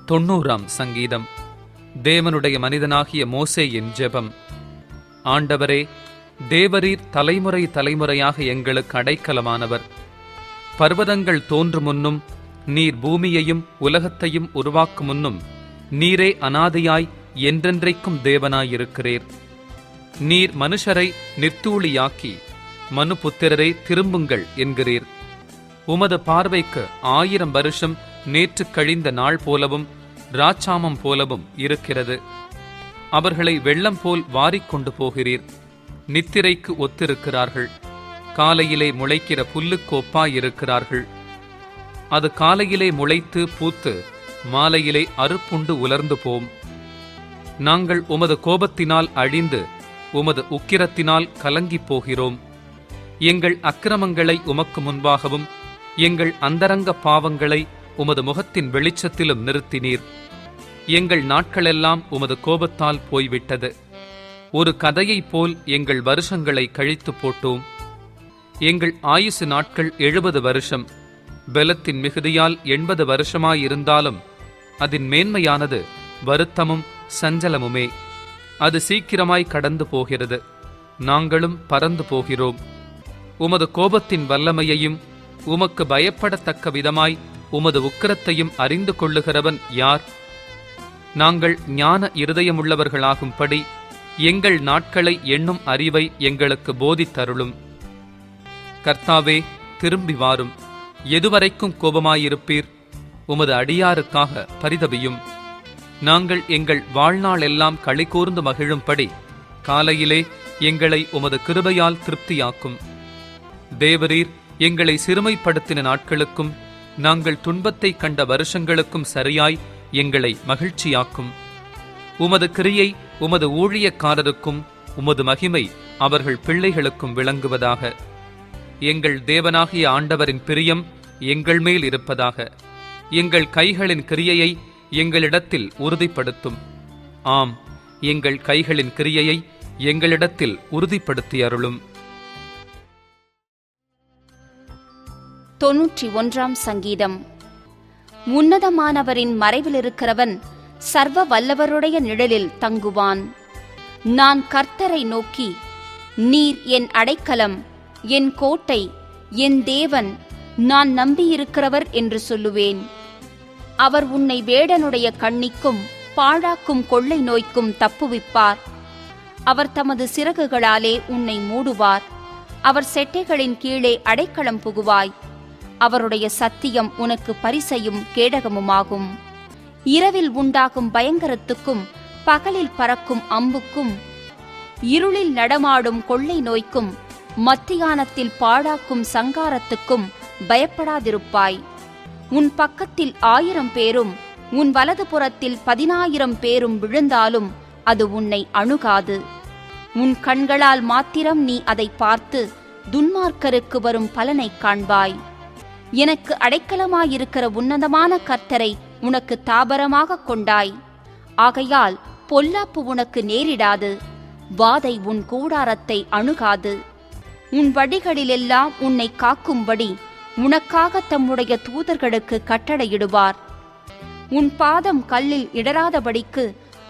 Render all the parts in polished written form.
90ஆம் சங்கீதம். தேவனுடைய மனிதனாகிய மோசேயின் ஜெபம். ஆண்டவரே, தேவரீர் தலைமுறை தலைமுறையாக எங்களுக்கு அடைக்கலமானவர். பர்வதங்கள் தோன்றும் முன்னும் நீர் பூமியையும் உலகத்தையும் உருவாக்கும் முன்னும் நீரே அனாதையாய் என்றென்றைக்கும் தேவனாயிருக்கிறீர். நீர் மனுஷரை நிர்த்தூளியாக்கி மனுபுத்திரரே திரும்புங்கள் என்கிறீர். உமது பார்வைக்கு 1000 வருஷம் நேற்று கழிந்த நாள் போலவும் ராச்சாமம் போலவும் இருக்கிறது. அவர்களை வெள்ளம் போல் வாரிக்கொண்டு போகிறீர். நித்திரைக்கு ஒத்திருக்கிறார்கள். காலையிலே முளைக்கிற புல்லுக்கு ஒப்பாயிருக்கிறார்கள். அது காலையிலே முளைத்து பூத்து மாலையிலே அறுப்புண்டு உலர்ந்து போம். நாங்கள் உமது கோபத்தினால் அழிந்து உமது உக்கிரத்தினால் கலங்கிப் போகிறோம். எங்கள் அக்கிரமங்களை உமக்கு முன்பாகவும் எங்கள் அந்தரங்க பாவங்களை உமது முகத்தின் வெளிச்சத்திலும் நிறுத்தினீர். எங்கள் நாட்களெல்லாம் உமது கோபத்தால் போய்விட்டது. ஒரு கதையைப் போல் எங்கள் வருஷங்களை கழித்து போட்டோம். எங்கள் ஆயுசு நாட்கள் 70 வருஷம். பெலத்தின் மிகுதியால் 80 வருஷமாயிருந்தாலும் அதன் மேன்மையானது வருத்தமும் சஞ்சலமுமே. அது சீக்கிரமாய் கடந்து போகிறது. நாங்களும் பறந்து போகிறோம். உமது கோபத்தின் வல்லமையையும் உமக்கு பயப்படத்தக்க விதமாய் உமது உக்கிரத்தையும் அறிந்து கொள்ளுகிறவன் யார்? நாங்கள் ஞான இருதயமுள்ளவர்களாகும்படி எங்கள் நாட்களை எண்ணும் அறிவை எங்களுக்கு போதித்தருளும். கர்த்தாவே, திரும்பி வாரும். எதுவரைக்கும் கோபமாயிருப்பீர்? உமது அடியாருக்காக பரிதபியும். நாங்கள் எங்கள் வாழ்நாளெல்லாம் களி கூர்ந்து மகிழும்படி காலையிலே எங்களை உமது கிருபையால் திருப்தியாக்கும். தேவரீர் எங்களை சிறுமைப்படுத்தின நாட்களுக்கும் நாங்கள் துன்பத்தை கண்ட வருஷங்களுக்கும் சரியாய் எங்களை மகிழ்ச்சியாக்கும். உமது கிரியை உமது ஊழியக்காரருக்கும் உமது மகிமை அவர்கள் பிள்ளைகளுக்கும் விளங்குவதாக. எங்கள் தேவனாகிய ஆண்டவரின் பிரியம் எங்கள் மேல் இருப்பதாக. எங்கள் கைகளின் கிரியையை எங்களிடத்தில் உறுதிப்படுத்தும். ஆம், எங்கள் கைகளின் கிரியையை எங்களிடத்தில் உறுதிப்படுத்தி அருளும். 91ஆம் சங்கீதம். உன்னதமானவரின் மறைவில் இருக்கிறவன் சர்வ வல்லவருடைய நிழலில் தங்குவான். நான் கர்த்தரை நோக்கி, நீர் என் அடைக்கலம், என் கோட்டை, என் தேவன், நான் நம்பியிருக்கிறவர் என்று சொல்லுவேன். அவர் உன்னை வேடனுடைய கண்ணிக்கும் பாழாக்கும் கொள்ளை நோய்க்கும் தப்புவிப்பார். அவர் தமது சிறகுகளாலே உன்னை மூடுவார். அவர் செட்டைகளின் கீழே அடைக்கலம் புகுவாய். அவருடைய சத்தியம் உனக்கு பரிசையும் கேடகமுமாகும். இரவில் உண்டாகும் பயங்கரத்துக்கும் பகலில் பறக்கும் அம்புக்கும் இருளில் நடமாடும் கொள்ளை நோய்க்கும் மத்தியானத்தில் பாழாக்கும் சங்காரத்துக்கும் பயப்படாதிருப்பாய். உன் பக்கத்தில் 1000 பேரும் உன் வலது புறத்தில் 10,000 பேரும் விழுந்தாலும் அது உன்னை அணுகாது. உன் கண்களால் மாத்திரம் நீ அதை பார்த்து துன்மார்க்கருக்கு வரும் பலனை காண்பாய். எனக்கு அடைக்கலமாயிருக்கிற உன்னதமான கர்த்தரை உனக்கு தாபரமாக கொண்டாய். ஆகையால் பொல்லாப்பு உனக்கு நேரிடாது. வாதை உன் கூடாரத்தை அணுகாது. உன் வழிகளிலெல்லாம் உன்னை காக்கும்படி உனக்காக தம்முடைய தூதர்களுக்கு கட்டளையிடுவார். உன் பாதம் கல்லில் இடராதபடிக்கு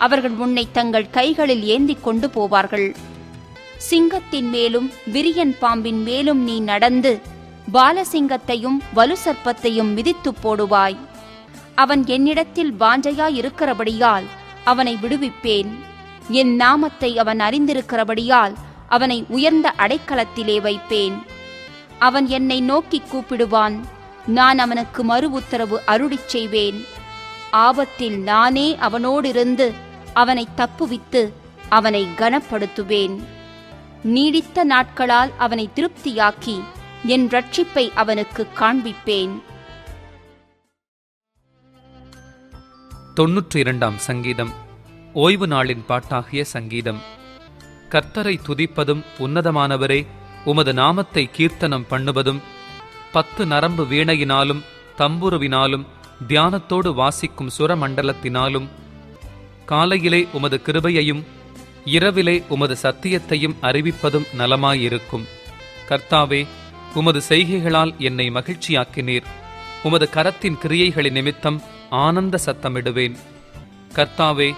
அவர்கள் உன்னை தங்கள் கைகளில் ஏந்திக் கொண்டு போவார்கள். சிங்கத்தின் மேலும் விரியன் பாம்பின் மேலும் நீ நடந்து பாலசிங்கத்தையும் வலுசர்ப்பத்தையும் மிதித்து போடுவாய். அவன் என்னிடத்தில் வாஞ்சையாயிருக்கிறபடியால் அவனை விடுவிப்பேன். என் நாமத்தை அவன் அறிந்திருக்கிறபடியால் அவனை உயர்ந்த அடைக்கலத்திலே வைப்பேன். அவன் என்னை நோக்கி கூப்பிடுவான். நான் அவனுக்கு மறு உத்தரவு அருளிச் செய்வேன். ஆபத்தில் நானே அவனோடிருந்து அவனை தப்புவித்து அவனை கனப்படுத்துவேன். நீடித்த நாட்களால் அவனை திருப்தியாக்கி என் இரட்சிப்பை அவனுக்கு காண்பிப்பேன். 92ஆம் சங்கீதம். ஓய்வு நாளின் பாட்டாகிய சங்கீதம். கர்த்தரை துதிப்பதும் உன்னதமானவரே உமது நாமத்தை கீர்த்தனம் பண்ணுவதும் 10 நரம்பு வீணையினாலும் தம்புருவினாலும் தியானத்தோடு வாசிக்கும் சுரமண்டலத்தினாலும் காலையிலே உமது கிருபையையும் இரவிலே உமது சத்தியத்தையும் அறிவிப்பதும் நலமாயிருக்கும். கர்த்தாவே, உமது செய்கைகளால் என்னை மகிழ்ச்சியாக்கினீர். உமது கரத்தின் கிரியைகளின் நிமித்தம் ஆனந்த சத்தமிடுவேன். கர்த்தாவே,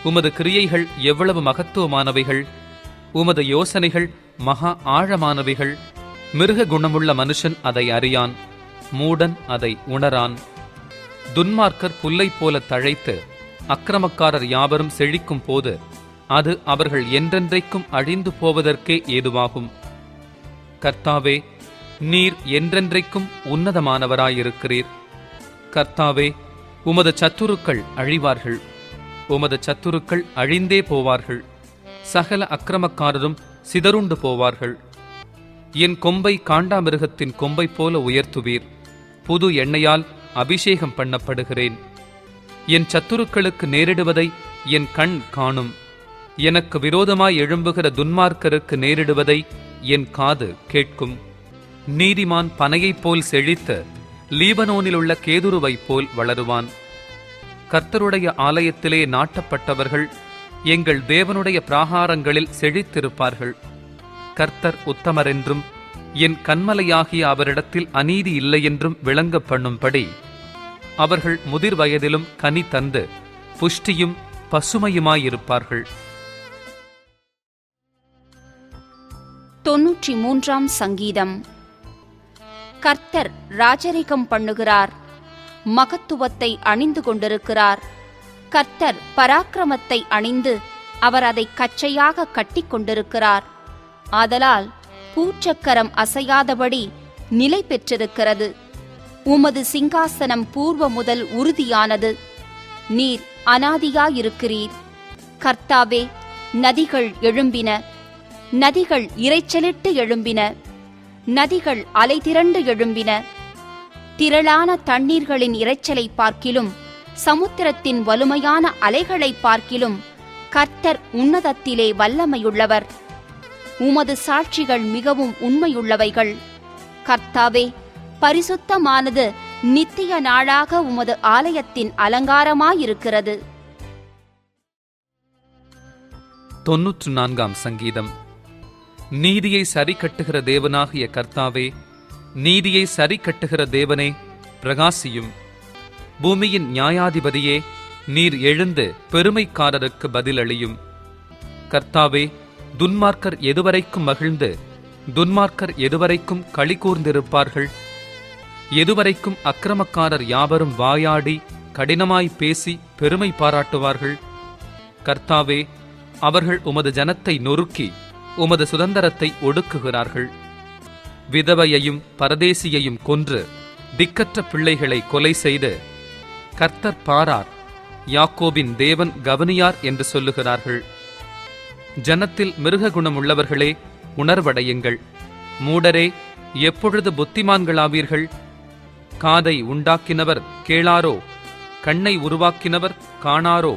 உமது கிரியைகள் எவ்வளவு மகத்துவமானவைகள்! உமது யோசனைகள் மகா ஆழமானவைகள். மிருக குணமுள்ள மனுஷன் அதை அறியான், மூடன் அதை உணரான். துன்மார்க்கர் புல்லைப் போல தழைத்து அக்கிரமக்காரர் யாவரும் செழிக்கும் போது அது அவர்கள் என்றென்றைக்கும் அழிந்து போவதற்கே ஏதுவாகும். கர்த்தாவே, நீர் என்றென்றைக்கும் உன்னதமானவராயிருக்கிறீர். கர்த்தாவே, உமது சத்துருக்கள் அழிவார்கள், உமது சத்துருக்கள் அழிந்தே போவார்கள். சகல அக்கிரமக்காரரும் சிதறுண்டு போவார்கள். என் கொம்பை காண்டாமிருகத்தின் கொம்பை போல உயர்த்துவீர். புது எண்ணெயால் அபிஷேகம் பண்ணப்படுகிறேன். என் சத்துருக்களுக்கு நேரிடுவதை என் கண் காணும். எனக்கு விரோதமாய் எழும்புகிற துன்மார்க்கருக்கு நேரிடுவதை என் காது கேட்கும். நீதிமான் பனையைப் போல் செழித்து லீபனோனிலுள்ள கேதுருவைப் போல் வளருவான். கர்த்தருடைய ஆலயத்திலே நாட்டப்பட்டவர்கள் எங்கள் தேவனுடைய பிராகாரங்களில் செழித்திருப்பார்கள். கர்த்தர் உத்தமரென்றும் என் கன்மலையாகிய அவரிடத்தில் அநீதி இல்லையென்றும் விளங்க பண்ணும்படி அவர்கள் முதிர் வயதிலும் கனி தந்து புஷ்டியும் பசுமையுமாயிருப்பார்கள். 93 சங்கீதம். கர்த்தர் ராஜரிகம் பண்ணுகிறார், மகத்துவத்தை அணிந்து கொண்டிருக்கிறார். கர்த்தர் பராக்கிரமத்தை அணிந்து அவர் அதை கச்சையாக கட்டிக் கொண்டிருக்கிறார். ஆதலால் பூச்சக்கரம் அசையாதபடி நிலை பெற்றிருக்கிறது. உமது சிங்காசனம் பூர்வ முதல் உறுதியானது. நீர் அநாதியாயிருக்கிறீர். கர்த்தாவே, நதிகள் எழும்பின, நதிகள் இரைச்சலிட்டு எழும்பின, நதிகள் அலைதிரண்டு எழும்பின. திரளான தண்ணீர்களின் இரைச்சலை பார்க்கிலும் சமுத்திரத்தின் வலுமையான அலைகளை பார்க்கிலும் கர்த்தர் உன்னதத்திலே வல்லமையுள்ளவர். உமது சாட்சிகள் மிகவும் உண்மையுள்ளவைகள். கர்த்தாவே, பரிசுத்தமானது நித்திய நாளாக உமது ஆலயத்தின் அலங்காரமாயிருக்கிறது. 94 சங்கீதம். நீதியை சரி கட்டுகிற தேவனாகிய கர்த்தாவே, நீதியை சரி கட்டுகிற தேவனே, பிரகாசியும். பூமியின் நியாயாதிபதியே, நீர் எழுந்து பெருமைக்காரருக்கு பதிலளியும். கர்த்தாவே, துன்மார்க்கர் எதுவரைக்கும் மகிழ்ந்து துன்மார்க்கர் எதுவரைக்கும் களி கூர்ந்திருப்பார்கள்? எதுவரைக்கும் அக்கிரமக்காரர் யாவரும் வாயாடி கடினமாய் பேசி பெருமை பாராட்டுவார்கள்? கர்த்தாவே, அவர்கள் உமது ஜனத்தை நொறுக்கி உமது சுதந்திரத்தை ஒடுக்குகிறார்கள். விதவையையும் பரதேசியையும் கொன்று திக்கற்ற பிள்ளைகளை கொலை செய்து கர்த்தர் பாரார், யாக்கோபின் தேவன் கவனியார் என்று சொல்லுகிறார்கள். ஜனத்தில் மிருக குணமுள்ளவர்களே, உணர்வடையுங்கள். மூடரே, எப்பொழுது புத்திமான்களாவீர்கள்? காதை உண்டாக்கினவர் கேளாரோ? கண்ணை உருவாக்கினவர் காணாரோ?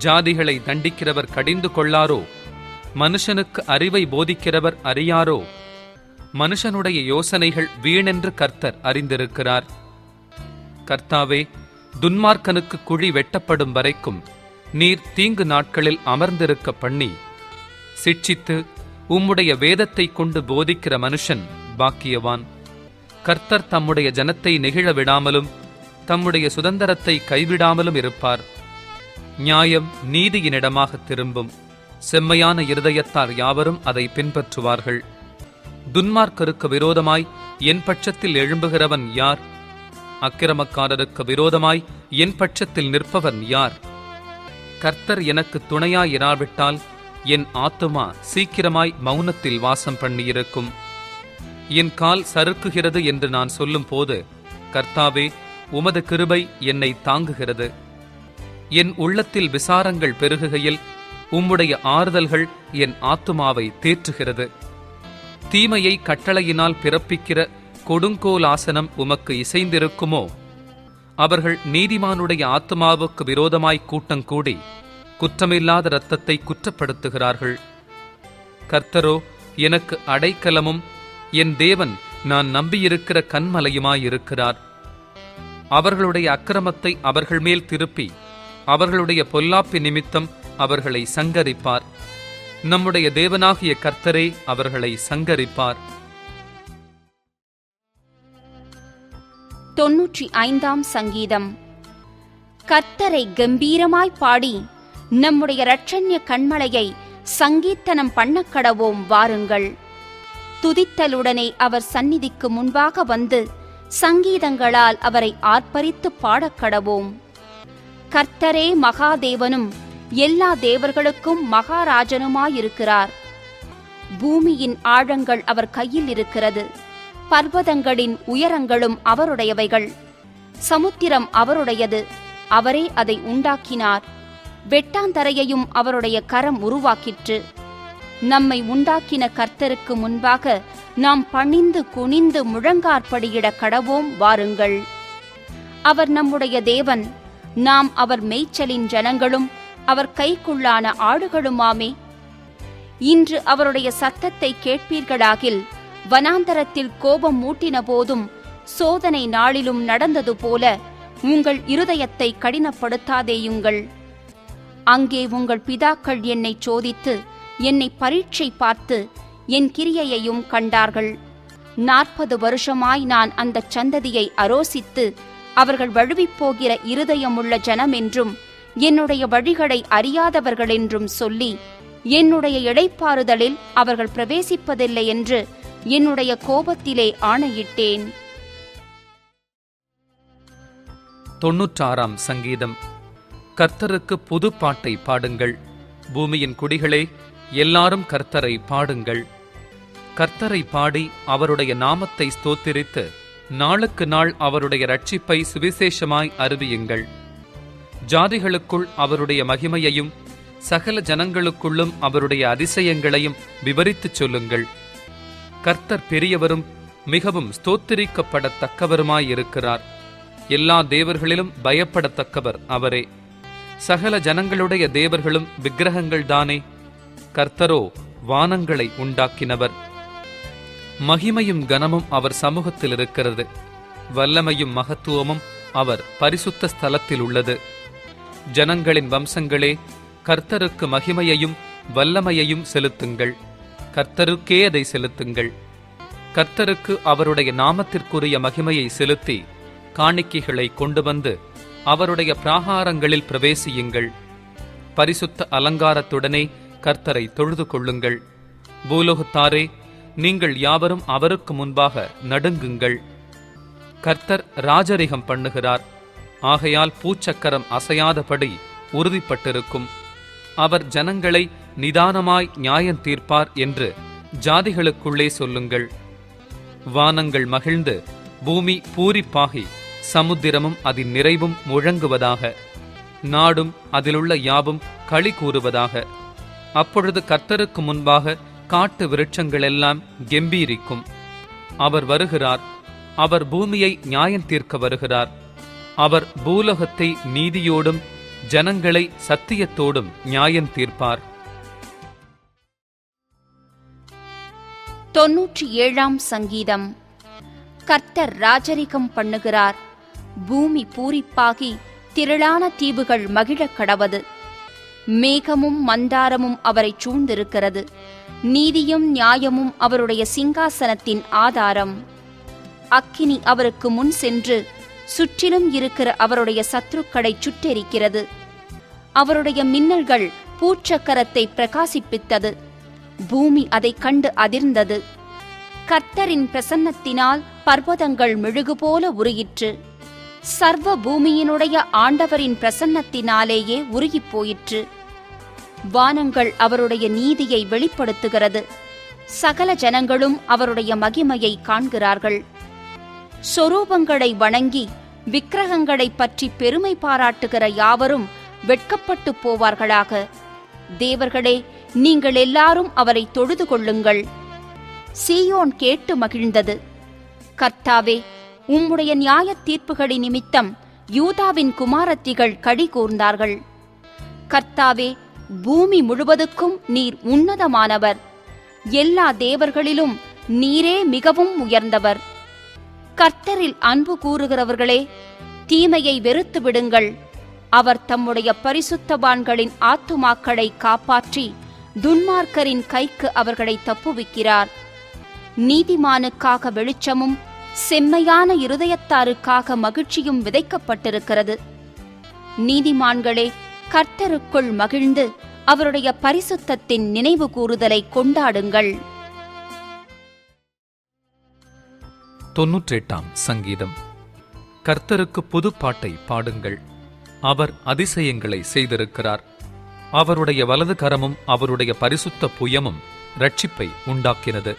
ஜாதிகளை தண்டிக்கிறவர் கடிந்து கொள்ளாரோ? மனுஷனுக்கு அறிவை போதிக்கிறவர் அறியாரோ? மனுஷனுடைய யோசனைகள் வீணென்று கர்த்தர் அறிந்திருக்கிறார். கர்த்தாவே, துன்மார்க்கனுக்கு குழி வெட்டப்படும் வரைக்கும் நீர் தீங்கு நாட்களில் அமர்ந்திருக்க பண்ணி சிட்சித்து உம்முடைய வேதத்தை கொண்டு போதிக்கிற மனுஷன் பாக்கியவான். கர்த்தர் தம்முடைய ஜனத்தை நெகிழ விடாமலும் தம்முடைய சுதந்திரத்தை கைவிடாமலும் இருப்பார். நியாயம் நீதியினிடமாக திரும்பும். செம்மையான இருதயத்தார் யாவரும் அதை பின்பற்றுவார்கள். துன்மார்க்கருக்கு விரோதமாய் என் பட்சத்தில் எழும்புகிறவன் யார்? அக்கிரமக்காரருக்கு விரோதமாய் என் பட்சத்தில் நிற்பவன் யார்? கர்த்தர் எனக்கு துணையாயிராவிட்டால் என் ஆத்துமா சீக்கிரமாய் மௌனத்தில் வாசம் பண்ணியிருக்கும். என் கால் சறுக்குகிறது என்று நான் சொல்லும் போது, கர்த்தாவே, உமது கிருபை என்னை தாங்குகிறது. என் உள்ளத்தில் விசாரங்கள் பெருகுகையில் உம்முடைய ஆறுதல்கள் என் ஆத்துமாவை தேற்றுகிறது. தீமையை கட்டளையினால் பிறப்பிக்கிற கொடுங்கோலாசனம் உமக்கு இசைந்திருக்குமோ? அவர்கள் நீதிமானுடைய ஆத்துமாவுக்கு விரோதமாய் கூட்டங்கூடி குற்றமில்லாத இரத்தத்தை குற்றப்படுத்துகிறார்கள். கர்த்தரோ எனக்கு அடைக்கலமும் என் தேவன் நான் நம்பியிருக்கிற கன்மலையுமாயிருக்கிறார். அவர்களுடைய அக்கிரமத்தை அவர்கள் மேல் திருப்பி அவர்களுடைய பொல்லாப்பி நிமித்தம் அவர்களை சங்கரிப்பார். நம்முடைய தேவனாகிய கர்த்தரே அவர்களை சங்கரிப்பார். 95 சங்கீதம். கர்த்தரை கம்பீரமாய் பாடி நம்முடைய இரட்சண்ய கண்மலையை சங்கீர்த்தனம் பண்ணக்கடவோம் வாருங்கள். துதித்தலுடனே அவர் சந்நிதிக்கு முன்பாக வந்து சங்கீதங்களால் அவரை ஆர்ப்பரித்து பாடக்கடவோம். கர்த்தரே மகாதேவனும் எல்லா தேவர்களுக்கும் மகாராஜனுமாயிருக்கிறார். பூமியின் ஆழங்கள் அவர் கையில் இருக்கிறது. பர்வதங்களின் உயரங்களும் அவருடையவைகள். சமுத்திரம் அவருடையது, அவரே அதை உண்டாக்கினார். வெட்டாந்தரையையும் அவருடைய கரம் உருவாக்கிற்று. நம்மை உண்டாக்கின கர்த்தருக்கு முன்பாக நாம் பணிந்து குனிந்து முழங்காற்படியிட கடவோம் வாருங்கள். அவர் நம்முடைய தேவன், நாம் அவர் மேய்ச்சலின் ஜனங்களும் அவர் கைக்குள்ளான ஆடுகளுமாமே. இன்று அவருடைய சத்தத்தை கேட்பீர்களாகில், வனாந்தரத்தில் கோபம் மூட்டின போதும் சோதனை நாளிலும் நடந்தது போல உங்கள் இருதயத்தை கடினப்படுத்தாதேயுங்கள். அங்கே உங்கள் பிதாக்கள் என்னை சோதித்து என்னை பரீட்சை பார்த்து என் கிரியையையும் கண்டார்கள். 40 வருஷமாய் நான் அந்த சந்ததியை அரோசித்து அவர்கள் வழுவிப்போகிற இருதயமுள்ள ஜனமென்றும் என்னுடைய வழிகளை அறியாதவர்களென்றும் சொல்லி என்னுடைய இளைப்பாறுதலில் அவர்கள் பிரவேசிப்பதில்லை என்று என்னுடைய கோபத்திலே ஆணையிட்டேன். 96ஆம் சங்கீதம். கர்த்தருக்கு புது பாட்டை பாடுங்கள். பூமியின் குடிகளே, எல்லாரும் கர்த்தரை பாடுங்கள். கர்த்தரை பாடி அவருடைய நாமத்தை ஸ்தோத்திரித்து நாளுக்கு நாள் அவருடைய இரட்சிப்பை சுவிசேஷமாய் அறிவியுங்கள். ஜாதிகளுக்குள் அவருடைய மகிமையையும் சகல ஜனங்களுக்குள்ளும் அவருடைய அதிசயங்களையும் விவரித்துச் சொல்லுங்கள். கர்த்தர் பெரியவரும் மிகவும் ஸ்தோத்திரிக்கப்படத்தக்கவருமாயிருக்கிறார். எல்லா தேவர்களிலும் பயப்படத்தக்கவர் அவரே. சகல ஜனங்களுடைய தேவர்களும் விக்கிரகங்கள்தானே. கர்த்தரோ வானங்களை உண்டாக்கினவர். மகிமையும் கனமும் அவர் சமூகத்தில் இருக்கிறது. வல்லமையும் மகத்துவமும் அவர் பரிசுத்த ஸ்தலத்தில் உள்ளது. ஜனங்களின் வம்சங்களே, கர்த்தருக்கு மகிமையையும் வல்லமையையும் செலுத்துங்கள். கர்த்தருக்கே அதை செலுத்துங்கள். கர்த்தருக்கு அவருடைய நாமத்திற்குரிய மகிமையை செலுத்தி காணிக்கைகளை கொண்டு வந்து அவருடைய பிராகாரங்களில் பிரவேசியுங்கள். பரிசுத்த அலங்காரத்துடனே கர்த்தரை தொழுது கொள்ளுங்கள். பூலோகத்தாரே, நீங்கள் யாவரும் அவருக்கு முன்பாக நடுங்குங்கள். கர்த்தர் ராஜரிகம் பண்ணுகிறார். ஆகையால் பூச்சக்கரம் அசையாதபடி உறுதிப்பட்டிருக்கும். அவர் ஜனங்களை நிதானமாய் நியாயம் தீர்ப்பார் என்று ஜாதிகளுக்குள்ளே சொல்லுங்கள். வானங்கள் மகிழ்ந்து பூமி பூரிப்பாகி சமுத்திரமும் அதன் நிறைவும் முழங்குவதாக. நாடும் அதிலுள்ள யாவும் களி கூறுவதாக. அப்பொழுது கர்த்தருக்கு முன்பாக காட்டு விருட்சங்களெல்லாம் கெம்பீரிக்கும். அவர் வருகிறார். அவர் பூமியை நியாயம் தீர்க்க வருகிறார். அவர் பூலோகத்தை நீதியோடும் ஜனங்களை சத்தியத்தோடும் நியாயம் தீர்ப்பார். 97ஆம் சங்கீதம். கர்த்தர் ராஜரிகம் பண்ணுகிறார். பூமி பூரிப்பாகி திரளான தீவுகள் மகிழக் கடவது. மேகமும் மந்தாரமும் அவரை சூழ்ந்திருக்கிறது. நீதியும் நியாயமும் அவருடைய சிங்காசனத்தின் ஆதாரம். அக்கினி அவருக்கு முன் சென்று சுற்றிலும் இருக்கிற அவருடைய சத்துருக்களை சுட்டெரிக்கிறது. அவருடைய மின்னல்கள் பூச்சக்கரத்தை பிரகாசிப்பித்தது. பூமி அதை கண்டு அதிர்ந்தது. கர்த்தரின் பிரசன்னத்தினால் பர்வதங்கள் மெழுகுபோல உருகிற்று. சர்வ பூமியினுடைய ஆண்டவரின் பிரசன்னத்தினாலேயே உருகிப் போயிற்று. வானங்கள் அவருடைய நீதியை வெளிப்படுத்துகிறது. சகல ஜனங்களும் அவருடைய மகிமையை காண்கிறார்கள். சொரூபங்களை வணங்கி விக்கிரகங்களை பற்றி பெருமை பாராட்டுகிற யாவரும் வெட்கப்பட்டு போவார்களாக. தேவர்களே, நீங்கள் எல்லாரும் அவரை தொழுது கொள்ளுங்கள். சீயோன் கேட்டு மகிழ்ந்தது. கர்த்தாவே, உம்முடைய நியாய தீர்ப்புகளின் நிமித்தம் யூதாவின் குமாரத்திகள் களி கூர்ந்தார்கள். கர்த்தாவே, பூமி முழுவதுக்கும் நீர் உன்னதமானவர். எல்லா தேவர்களிலும் நீரே மிகவும் உயர்ந்தவர். கர்த்தரில் அன்பு கூறுகிறவர்களே, தீமையை வெறுத்து விடுங்கள். அவர் தம்முடைய பரிசுத்தவான்களின் ஆத்துமாக்களை காப்பாற்றி துன்மார்க்கரின் கைக்கு அவர்களை தப்புவிக்கிறார். நீதிமானுக்காக வெளிச்சமும் செம்மையான இருதயத்தாருக்காக மகிழ்ச்சியும் விதைக்கப்பட்டிருக்கிறது. நீதிமான்களே, கர்த்தருக்குள் மகிழ்ந்து அவருடைய பரிசுத்தத்தின் நினைவு கூறுதலை கொண்டாடுங்கள். 98 சங்கீதம். கர்த்தருக்கு புதுப்பாட்டை பாடுங்கள். அவர் அதிசயங்களை செய்திருக்கிறார். அவருடைய வலது கரமும் அவருடைய பரிசுத்த புயமும் இரட்சிப்பை உண்டாக்கினது.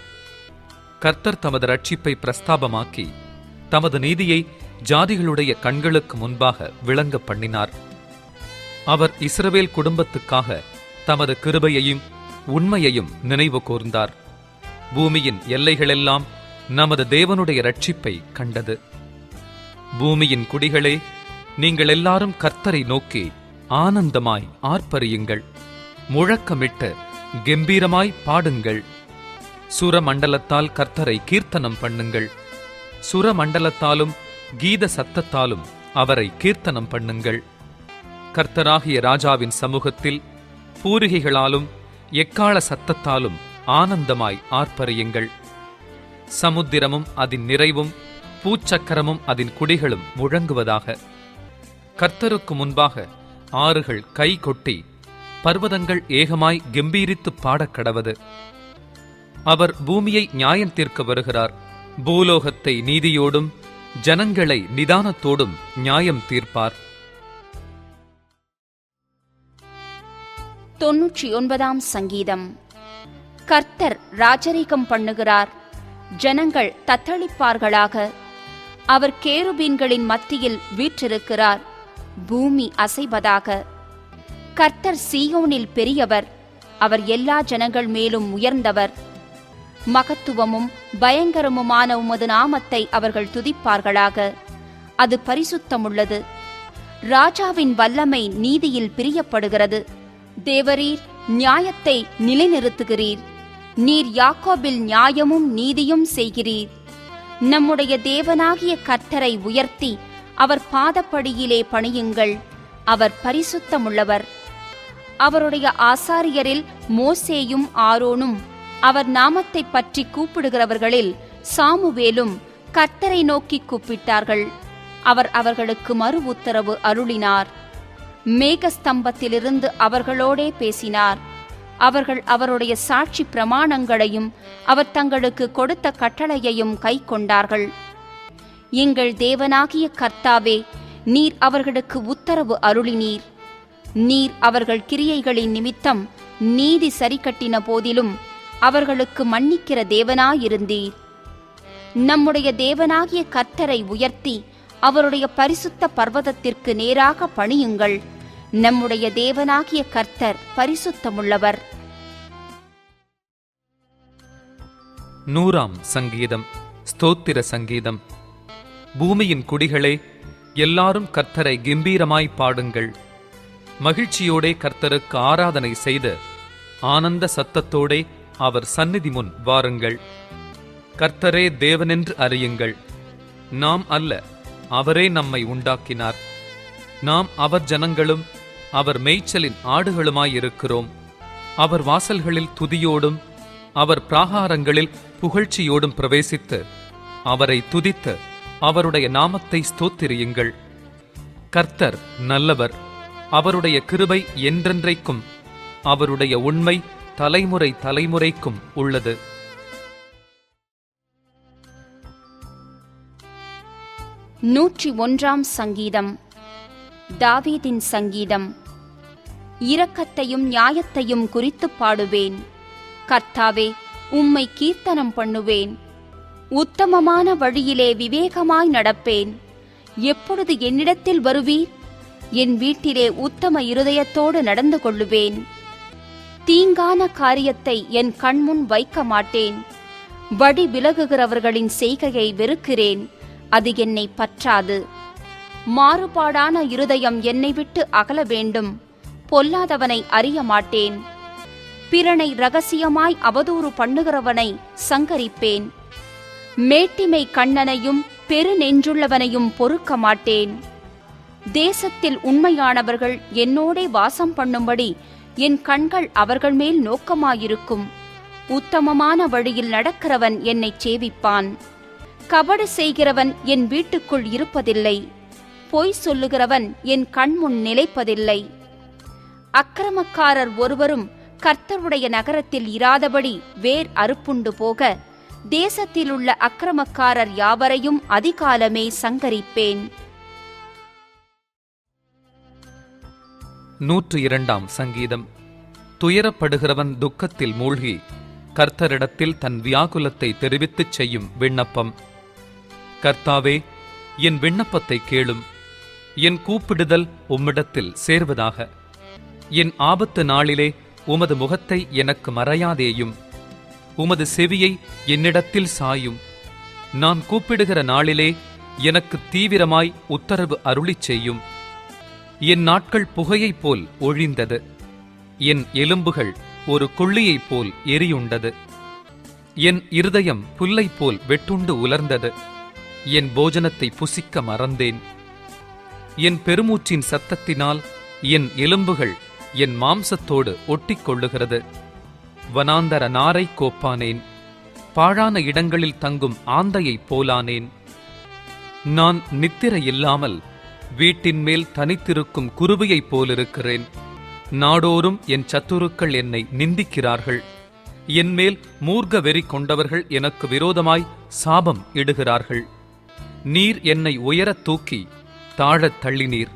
கர்த்தர் தமது இரட்சிப்பை பிரஸ்தாபமாக்கி தமது நீதியை ஜாதிகளுடைய கண்களுக்கு முன்பாக விளங்க பண்ணினார். அவர் இஸ்ரவேல் குடும்பத்துக்காக தமது கிருபையையும் உண்மையையும் நினைவு கூர்ந்தார். பூமியின் எல்லைகளெல்லாம் நமது தேவனுடைய இரட்சிப்பை கண்டது. பூமியின் குடிகளே, நீங்கள் எல்லாரும் கர்த்தரை நோக்கி ஆனந்தமாய் ஆர்ப்பரியுங்கள். முழக்கமிட்டு கெம்பீரமாய் பாடுங்கள். சுரமண்டலத்தால் கர்த்தரை கீர்த்தனம் பண்ணுங்கள். சுரமண்டலத்தாலும் கீத சத்தத்தாலும் அவரை கீர்த்தனம் பண்ணுங்கள். கர்த்தராகிய ராஜாவின் சமூகத்தில் பூரிகைகளாலும் எக்காள சத்தத்தாலும் ஆனந்தமாய் ஆர்ப்பரியுங்கள். சமுத்திரமும் அதன் நிறைவும் பூச்சக்கரமும் அதன் குடிகளும் முழங்குவதாக. கர்த்தருக்கு முன்பாக ஆறுகள் கை கொட்டி பர்வதங்கள் ஏகமாய் கெம்பீரித்து பாடக்கடவது. அவர் பூமியை நியாயம் தீர்க்க வருகிறார். பூலோகத்தை நீதியோடும் ஜனங்களை நிதானத்தோடும் நியாயம் தீர்ப்பார். 99 சங்கீதம். கர்த்தர் ராஜரீகம் பண்ணுகிறார். ஜனங்கள் தத்தளிப்பார்களாக. அவர் கேருபீன்களின் மத்தியில் வீற்றிருக்கிறார். பூமி அசைவதாக. கர்த்தர் சீயோனில் பெரியவர். அவர் எல்லா ஜனங்கள் மேலும் உயர்ந்தவர். மகத்துவமும் பயங்கரமுமான உமது நாமத்தை அவர்கள் துதிப்பார்களாக. அது பரிசுத்தமுள்ளது. ராஜாவின் வல்லமை நீதியில் பிரியப்படுகிறது. தேவரீர் நியாயத்தை நிலைநிறுத்துகிறீர். நீர் யாக்கோபில் நியாயமும் நீதியும் செய்கிறீர். நம்முடைய தேவனாகிய கர்த்தரை உயர்த்தி அவர் பாதப்படியிலே பணியுங்கள். அவர் பரிசுத்தமுள்ளவர். அவருடைய ஆசாரியரில் மோசேயும் ஆரோனும், அவர் நாமத்தை பற்றி கூப்பிடுகிறவர்களில் சாமுவேலும் கர்த்தரை நோக்கி கூப்பிட்டார்கள். அவர் அவர்களுக்கு மறு உத்தரவு அருளினார். மேகஸ்தம்பத்திலிருந்து அவர்களோடே பேசினார். அவர்கள் அவருடைய சாட்சி பிரமாணங்களையும் அவர் தங்களுக்கு கொடுத்த கட்டளையையும் கை கொண்டார்கள். எங்கள் தேவனாகிய கர்த்தாவே, நீர் அவர்களுக்கு உத்தரவு அருளினீர். நீர் அவர்கள் கிரியைகளின் நிமித்தம் நீதி சரிக்கட்டின போதிலும் அவர்களுக்கு மன்னிக்கிற தேவனாயிருந்தீர். நம்முடைய தேவனாகிய கர்த்தரை உயர்த்தி அவருடைய பரிசுத்த பர்வதத்திற்கு நேராக பணியுங்கள். நம்முடைய தேவனாகிய கர்த்தர் பரிசுத்தமுள்ளவர். 100 சங்கீதம். ஸ்தோத்திர சங்கீதம். பூமியின் குடிகளே, எல்லாரும் கர்த்தரை கம்பீரமாய் பாடுங்கள். மகிழ்ச்சியோடே கர்த்தருக்கு ஆராதனை செய்து ஆனந்த சத்தத்தோடே அவர் சந்நிதி முன் வாருங்கள். கர்த்தரே தேவனென்று அறியுங்கள். நாம் அல்ல, அவரே நம்மை உண்டாக்கினார். நாம் அவர் ஜனங்களும் அவர் மேய்ச்சலின் ஆடுகளுமாயிருக்கிறோம். அவர் வாசல்களில் துதியோடும் அவர் பிராகாரங்களில் புகழ்ச்சியோடும் பிரவேசித்து அவரை துதித்து அவருடைய நாமத்தை ஸ்தோத்திரியுங்கள். கர்த்தர் நல்லவர். அவருடைய கிருபை என்றென்றைக்கும், அவருடைய உண்மை தலைமுறை தலைமுறைக்கும் உள்ளது. 101 சங்கீதம். தாவீதின் சங்கீதம். இரக்கத்தையும் நியாயத்தையும் குறித்து பாடுவேன். கர்த்தாவே, உம்மை கீர்த்தனம் பண்ணுவேன். உத்தமமான வழியிலே விவேகமாய் நடப்பேன். எப்பொழுது என்னிடத்தில் வருவீர்? என் வீட்டிலே உத்தம இருதயத்தோடு நடந்து கொள்ளுவேன். தீங்கான காரியத்தை என் கண்முன் வைக்க மாட்டேன். வழி விலகுகிறவர்களின் செய்கையை வெறுக்கிறேன். அது என்னை பற்றாது. மாறுபாடான இருதயம் என்னை விட்டு அகல வேண்டும். பொல்லாதவனை அறிய மாட்டேன். பிறனை இரகசியமாய் அவதூறு பண்ணுகிறவனை சங்கரிப்பேன். மேட்டிமை கண்ணனையும் பெரு நெஞ்சுள்ளவனையும் பொறுக்க மாட்டேன். தேசத்தில் உண்மையானவர்கள் என்னோடே வாசம் பண்ணும்படி என் கண்கள் அவர்கள் மேல் நோக்கமாயிருக்கும். உத்தமமான வழியில் நடக்கிறவன் என்னை சேவிப்பான். கபடு செய்கிறவன் என் வீட்டுக்குள் இருப்பதில்லை. பொய் சொல்லுகிறவன் என் கண்முன் நிலைப்பதில்லை. அக்கிரமக்காரர் ஒருவரும் கர்த்தருடைய நகரத்தில் இராதபடி வேர் அறுப்புண்டு போக, தேசத்திலுள்ள அக்கிரமக்காரர் யாவரையும் அதிகாலமே சங்கரிப்பேன். 102 சங்கீதம். துயரப்படுகிறவன் துக்கத்தில் மூழ்கி கர்த்தரிடத்தில் தன் வியாகுலத்தை தெரிவித்துச் செய்யும் விண்ணப்பம். கர்த்தாவே, என் விண்ணப்பத்தை கேளும். என் கூப்பிடுதல் உம்மிடத்தில் சேர்வதாக. என் ஆபத்து நாளிலே உமது முகத்தை எனக்கு மறையாதேயும். உமது செவியை என்னிடத்தில் சாயும். நான் கூப்பிடுகிற நாளிலே எனக்கு தீவிரமாய் உத்தரவு அருளிச் செய்யும். என் நாட்கள் புகையைப் போல் ஒழிந்தது. என் எலும்புகள் ஒரு கொள்ளியைப் போல் எரியுண்டது. என் இருதயம் புல்லைப் போல் வெட்டுண்டு உலர்ந்தது. என் போஜனத்தை புசிக்க மறந்தேன். என் பெருமூச்சின் சத்தத்தினால் என் எலும்புகள் என் மாம்சத்தோடு ஒட்டிக்கொள்ளுகிறது. வனாந்தர நாரை கோப்பானேன். பாழான இடங்களில் தங்கும் ஆந்தையைப் போலானேன். நான் நித்திரை இல்லாமல் வீட்டின் மேல் தனித்திருக்கும் குருவியைப் போலிருக்கிறேன். நாடோறும் என் சத்துருக்கள் என்னை நிந்திக்கிறார்கள். என்மேல் மூர்க்க வெறி கொண்டவர்கள் எனக்கு விரோதமாய் சாபம் இடுகிறார்கள். நீர் என்னை உயரத் தூக்கி தாழத் தள்ளினீர்.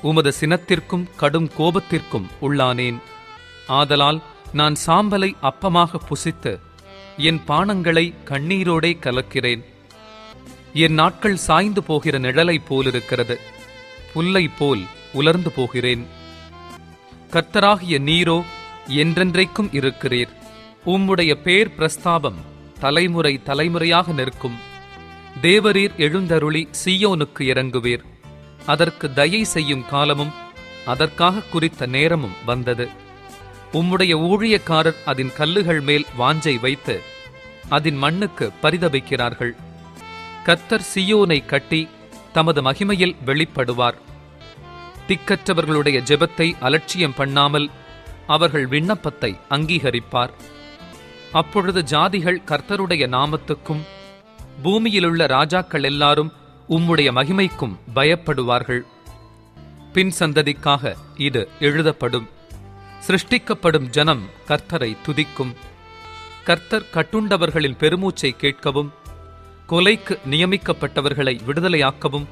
உமது சினத்திற்கும் கடும் கோபத்திற்கும் உள்ளானேன். ஆதலால் நான் சாம்பலை அப்பமாக புசித்து என் பானங்களை கண்ணீரோடே கலக்கிறேன். என் நாட்கள் சாய்ந்து போகிற நிழலைப் போலிருக்கிறது. புல்லைப் போல் உலர்ந்து போகிறேன். கர்த்தராகிய நீரோ என்றென்றைக்கும் இருக்கிறீர். உம்முடைய பேர் பிரஸ்தாபம் தலைமுறை தலைமுறையாக நிற்கும். தேவரீர் எழுந்தருளி சீயோனுக்கு இறங்குவீர். அதற்கு தயை செய்யும் காலமும் அதற்காக குறித்த நேரமும் வந்தது. உம்முடைய ஊழியக்காரர் அதன் கல்லுகள் மேல் வாஞ்சை வைத்து அதன் மண்ணுக்கு பரிதபிக்கிறார்கள். கர்த்தர் சீயோனை கட்டி தமது மகிமையில் வெளிப்படுவார். திக்கற்றவர்களுடைய ஜெபத்தை அலட்சியம் பண்ணாமல் அவர்கள் விண்ணப்பத்தை அங்கீகரிப்பார். அப்பொழுது ஜாதிகள் கர்த்தருடைய நாமத்துக்கும் பூமியிலுள்ள ராஜாக்கள் எல்லாரும் உம்முடைய மகிமைக்கும் பயப்படுவார்கள். பின் சந்ததிக்காக இது எழுதப்படும். சிருஷ்டிக்கப்படும் ஜனம் கர்த்தரை துதிக்கும். கர்த்தர் கட்டுண்டவர்களின் பெருமூச்சை கேட்கவும், கொலைக்கு நியமிக்கப்பட்டவர்களை விடுதலையாக்கவும்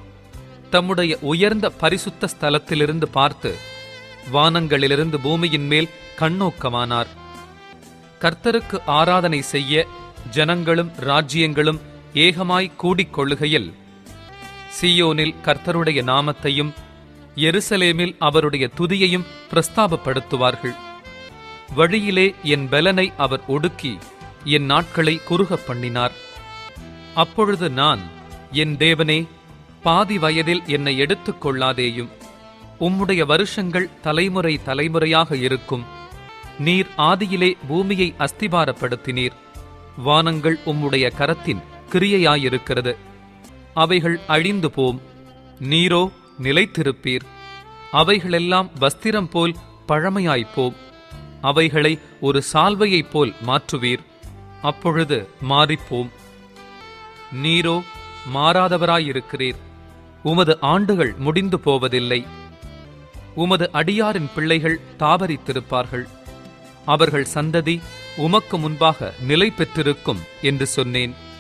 தம்முடைய உயர்ந்த பரிசுத்த ஸ்தலத்திலிருந்து பார்த்து வானங்களிலிருந்து பூமியின் மேல் கண்ணோக்கமானார். கர்த்தருக்கு ஆராதனை செய்ய ஜனங்களும் ராஜ்யங்களும் ஏகமாய் கூடிக்கொள்ளுகையில் சீயோனில் கர்த்தருடைய நாமத்தையும் எருசலேமில் அவருடைய துதியையும் பிரஸ்தாபப்படுத்துவார்கள். வழியிலே என் பெலனை அவர் ஒடுக்கி என் நாட்களை குறுகப் பண்ணினார். அப்பொழுது நான், என் தேவனே, பாதி வயதில் என்னை எடுத்துக் கொள்ளாதேயும். உம்முடைய வருஷங்கள் தலைமுறை தலைமுறையாக இருக்கும். நீர் ஆதியிலே பூமியை அஸ்திபாரப்படுத்தினீர். வானங்கள் உம்முடைய கரத்தின் கிரியையாயிருக்கிறது. அவைகள் அழிந்து போம், நீரோ நிலைத்திருப்பீர். அவைகளெல்லாம் வஸ்திரம் போல் பழமையாய்ப்போம். அவைகளை ஒரு சால்வையைப் போல் மாற்றுவீர். அப்பொழுது மாறிப்போம். நீரோ மாறாதவராயிருக்கிறீர். உமது ஆண்டுகள் முடிந்து போவதில்லை. உமது அடியாரின் பிள்ளைகள் தாபரித்திருப்பார்கள். அவர்கள் சந்ததி உமக்கு முன்பாக நிலை பெற்றிருக்கும் என்று சொன்னேன்.